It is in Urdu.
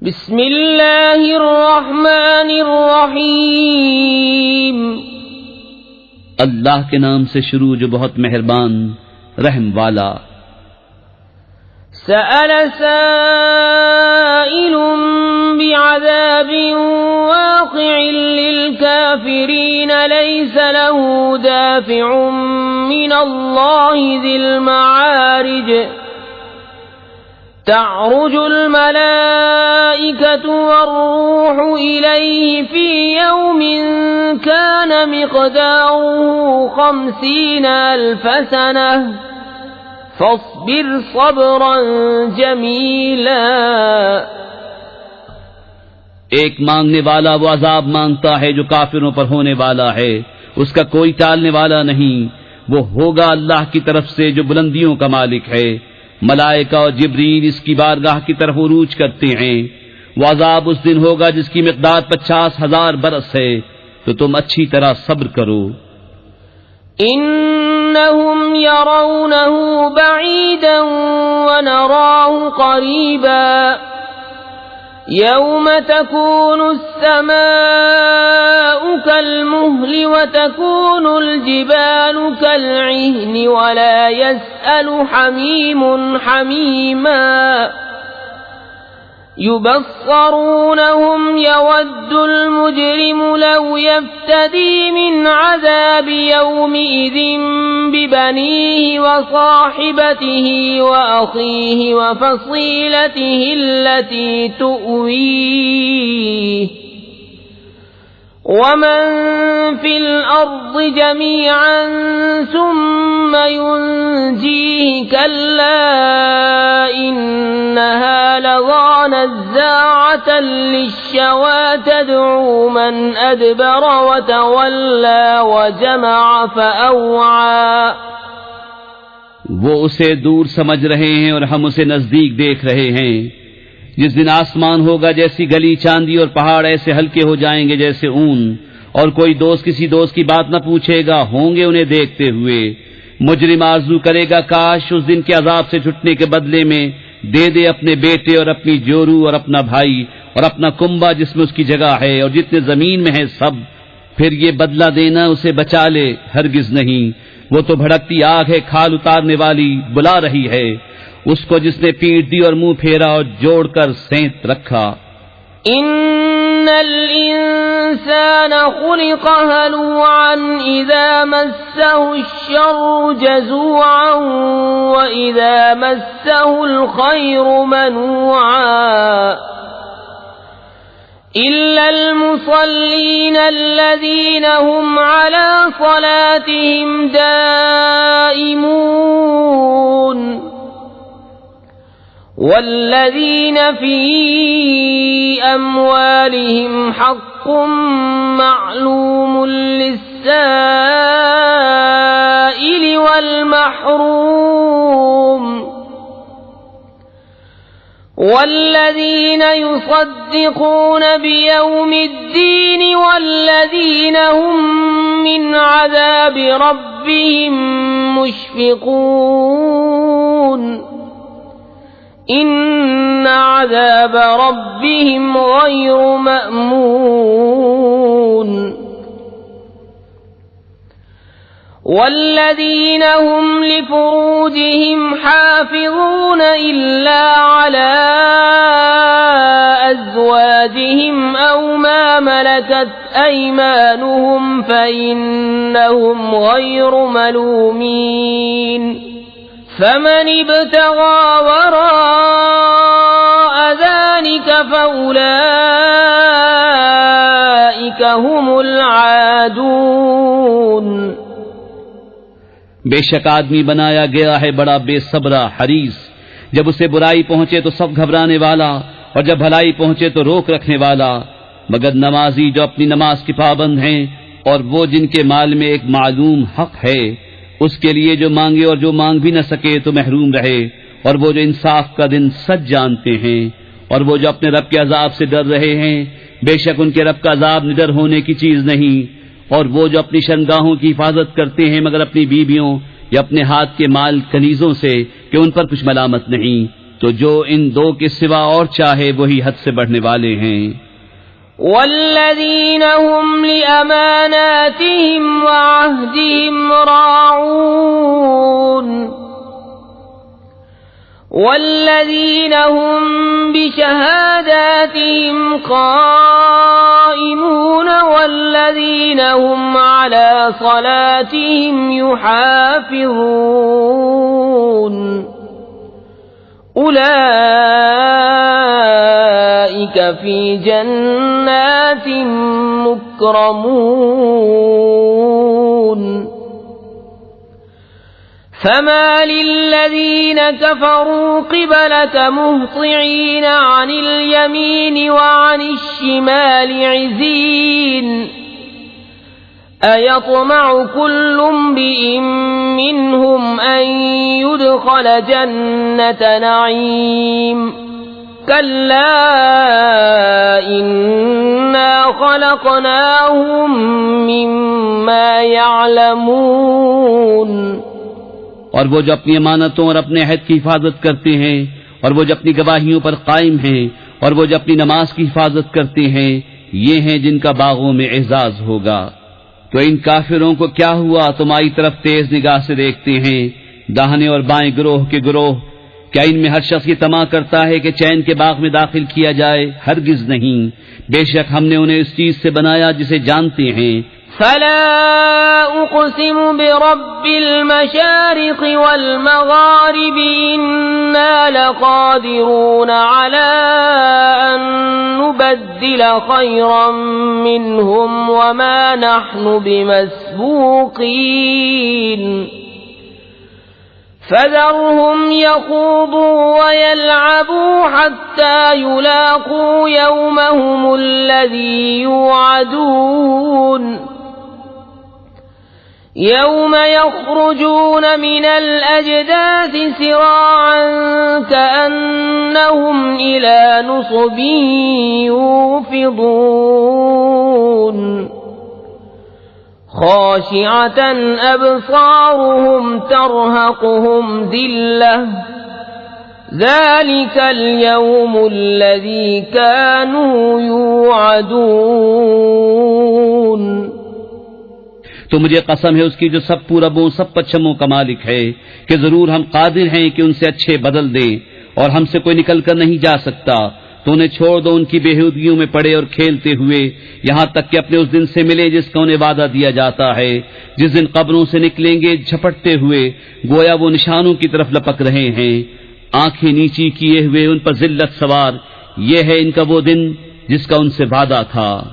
بسم اللہ الرحمن الرحیم، اللہ کے نام سے شروع جو بہت مہربان رحم والا۔ سأل سائل بعذاب واقع للكافرين ليس له دافع من الله ذي المعارج، تعرج الملائكة والروح إليه في يوم كان مقداره 50,000 سنة فاصبر صبرا جميلا۔ ایک مانگنے والا وہ عذاب مانگتا ہے جو کافروں پر ہونے والا ہے، اس کا کوئی ٹالنے والا نہیں، وہ ہوگا اللہ کی طرف سے جو بلندیوں کا مالک ہے۔ ملائکہ اور جبریل اس کی بارگاہ کی طرف عروج کرتے ہیں۔ وہ عذاب اس دن ہوگا جس کی مقدار 50,000 برس ہے، تو تم اچھی طرح صبر کرو۔ انہم یرونہ بعیدا ونراہ قریبا یوم تکون السماء کالمہل وتکون الجبال کالعہن ولا یسأل حمیم حمیما يبصرونهم يود المجرم لو يفتدي من عذاب يومئذ ببنيه وصاحبته وأخيه وفصيلته التي تؤويه ومن في الأرض جميعا ثم ينجيه كلا إنها لظى نزاعة للشوى تدعو من أدبر وتولى وجمع فأوعى۔ وہ اسے دور سمجھ رہے ہیں اور ہم اسے نزدیک دیکھ رہے ہیں۔ جس دن آسمان ہوگا جیسی گلی چاندی اور پہاڑ ایسے ہلکے ہو جائیں گے جیسے اون، اور کوئی دوست کسی دوست کی بات نہ پوچھے گا، ہوں گے انہیں دیکھتے ہوئے۔ مجرم آرزو کرے گا کاش اس دن کے عذاب سے چھٹنے کے بدلے میں دے دے اپنے بیٹے اور اپنی جورو اور اپنا بھائی اور اپنا کنبہ جس میں اس کی جگہ ہے اور جتنے زمین میں ہے سب، پھر یہ بدلہ دینا اسے بچا لے، ہرگز نہیں۔ وہ تو بھڑکتی آگ ہے کھال اتارنے والی، بلا رہی ہے اس کو جس نے پیٹ دی اور منہ پھیرا اور جوڑ کر سینت رکھا۔ ان الانسان خلق هلوعا اذا مسه الشر جزوعا واذا مسه الخير منوعا الا المصلين الذين هم على صلاتهم دائمون والذين في أموالهم حق معلوم للسائل والمحروم والذين يصدقون بيوم الدين والذين هم من عذاب ربهم مشفقون إن عذاب ربهم غير مأمون والذين هم لفروجهم حافظون إلا على أزواجهم أو ما ملكت أيمانهم فإنهم غير ملومين فمن ابتغى وراء ذلك فأولئك هم العادون۔ بے شک آدمی بنایا گیا ہے بڑا بے صبرا حریص، جب اسے برائی پہنچے تو سب گھبرانے والا اور جب بھلائی پہنچے تو روک رکھنے والا، مگر نمازی جو اپنی نماز کی پابند ہیں اور وہ جن کے مال میں ایک معلوم حق ہے، اس کے لیے جو مانگے اور جو مانگ بھی نہ سکے تو محروم رہے، اور وہ جو انصاف کا دن سچ جانتے ہیں، اور وہ جو اپنے رب کے عذاب سے ڈر رہے ہیں، بے شک ان کے رب کا عذاب نڈر ہونے کی چیز نہیں۔ اور وہ جو اپنی شرمگاہوں کی حفاظت کرتے ہیں مگر اپنی بیویوں یا اپنے ہاتھ کے مال کنیزوں سے کہ ان پر کچھ ملامت نہیں، تو جو ان دو کے سوا اور چاہے وہی حد سے بڑھنے والے ہیں۔ والذین هم لأماناتهم وعهدهم راعون والذین هم بشهاداتهم قائمون والذین هم على صلاتهم يحافظون اولئک فی جنات مکرمون فما للذین كفروا قبلك مهطعین عن الیمین وعن الشمال عزین أيطمع كل امرئ منهم أن يدخل جنة نعيم كلا إنا خلقناهم مما يعلمون اور وہ جو اپنی امانتوں اور اپنے عہد کی حفاظت کرتے ہیں اور وہ جو اپنی گواہیوں پر قائم ہیں اور وہ جو اپنی نماز کی حفاظت کرتے ہیں یہ ہیں جن کا باغوں میں اعزاز ہوگا۔ تو ان کافروں کو کیا ہوا تمہاری طرف تیز نگاہ سے دیکھتے ہیں، داہنے اور بائیں گروہ کے گروہ؟ کیا ان میں ہر شخص یہ طمع کرتا ہے کہ چین کے باغ میں داخل کیا جائے؟ ہرگز نہیں، بے شک ہم نے انہیں اس چیز سے بنایا جسے جانتے ہیں۔ فلا اقسم برب المشارق والمغارب إنا لقادرون على أن نبدل خيرا منهم وما نحن بمسبوقين فذرهم يخوضوا ويلعبوا حتى يلاقوا يومهم الذي يوعدون يوم يخرجون من الأجداث سراعا كأنهم إلى نصب يوفضون خاشعة أبصارهم ترهقهم ذلة ذلك اليوم الذي كانوا يوعدون۔ تو مجھے قسم ہے اس کی جو سب پوربوں سب پچھموں کا مالک ہے کہ ضرور ہم قادر ہیں کہ ان سے اچھے بدل دیں اور ہم سے کوئی نکل کر نہیں جا سکتا۔ تو انہیں چھوڑ دو ان کی بےہودگیوں میں پڑے اور کھیلتے ہوئے یہاں تک کہ اپنے اس دن سے ملے جس کا انہیں وعدہ دیا جاتا ہے، جس دن قبروں سے نکلیں گے جھپٹتے ہوئے گویا وہ نشانوں کی طرف لپک رہے ہیں، آنکھیں نیچی کیے ہوئے ان پر ذلت سوار۔ یہ ہے ان کا وہ دن جس کا ان سے وعدہ تھا۔